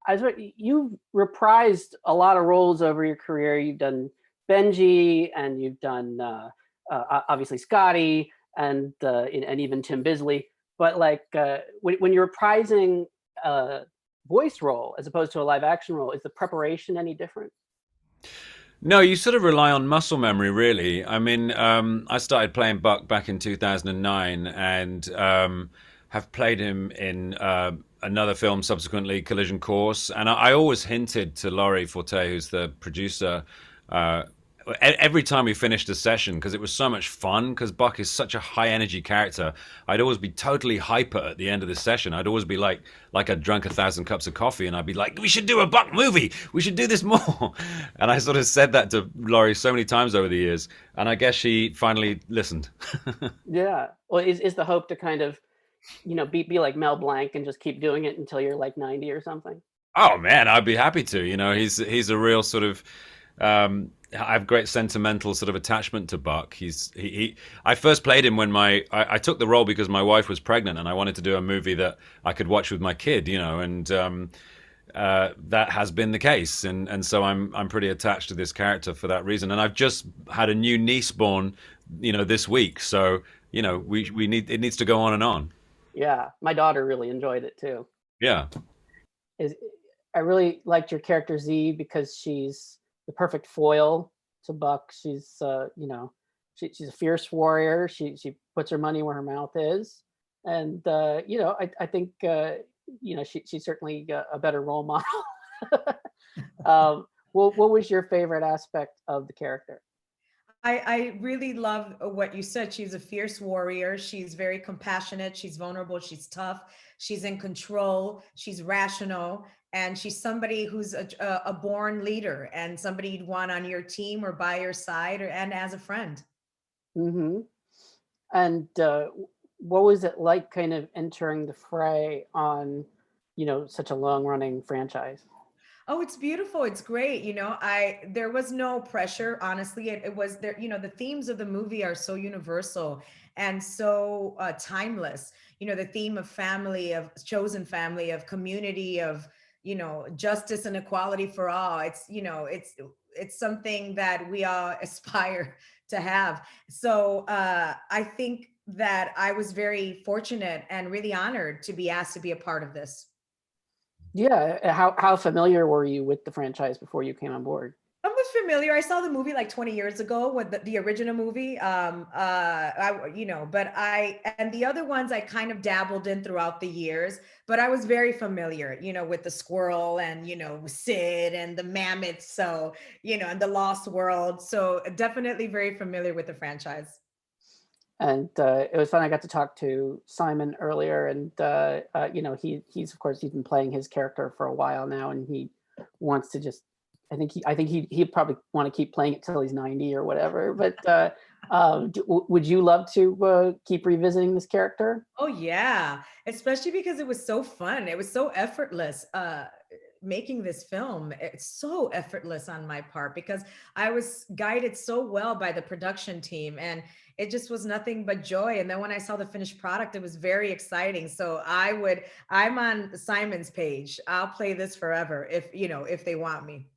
You've reprised a lot of roles over your career. You've done Benji, and you've done obviously Scotty, and even Tim Bisley. But like when you're reprising a voice role as opposed to a live action role, is the preparation any different? No, you sort of rely on muscle memory, really. I mean, I started playing Buck back in 2009 and have played him in another film subsequently, Collision Course. And I always hinted to Laurie Forte, who's the producer, uh, every time we finished a session, because it was so much fun, because Buck is such a high energy character. I'd always be totally hyper at the end of the session. I'd always be like I'd drunk 1,000 cups of coffee, and I'd be like, we should do a Buck movie, we should do this more. And I sort of said that to Laurie so many times over the years, and I guess she finally listened. Yeah. Well, is the hope to kind of, be like Mel Blanc and just keep doing it until you're like 90 or something? Oh man, I'd be happy to. He's a real sort of I have great sentimental sort of attachment to Buck. I first played him when I took the role because my wife was pregnant and I wanted to do a movie that I could watch with my kid, and that has been the case, and so I'm pretty attached to this character for that reason. And I've just had a new niece born, this week, so we need it needs to go on and on. Yeah, my daughter really enjoyed it too. Yeah. Is I really liked your character Z because she's the perfect foil to Buck. She's she's a fierce warrior. She puts her money where her mouth is, and I think she's certainly a better role model. What was your favorite aspect of the character? I really love what you said. She's a fierce warrior. She's very compassionate. She's vulnerable. She's tough. She's in control. She's rational. And she's somebody who's a born leader and somebody you'd want on your team or by your side and as a friend. Hmm. And what was it like kind of entering the fray on, such a long running franchise? Oh, it's beautiful. It's great. There was no pressure, honestly. It was there, the themes of the movie are so universal and so timeless. The theme of family, of chosen family, of community, of, justice and equality for all. It's something that we all aspire to have. So I think that I was very fortunate and really honored to be asked to be a part of this. Yeah, how familiar were you with the franchise before you came on board? I was familiar. I saw the movie like 20 years ago with the original movie. But and the other ones I kind of dabbled in throughout the years, but I was very familiar, with the squirrel and, Sid and the mammoths. So, and the Lost World. So definitely very familiar with the franchise. And it was fun. I got to talk to Simon earlier, and he's of course he's been playing his character for a while now, and he wants to just. He'd probably want to keep playing it till he's 90 or whatever. But would you love to keep revisiting this character? Oh yeah, especially because it was so fun. It was so effortless. Making this film, it's so effortless on my part because I was guided so well by the production team and it just was nothing but joy. And then when I saw the finished product, it was very exciting. So I'm on Simon's page. I'll play this forever if they want me.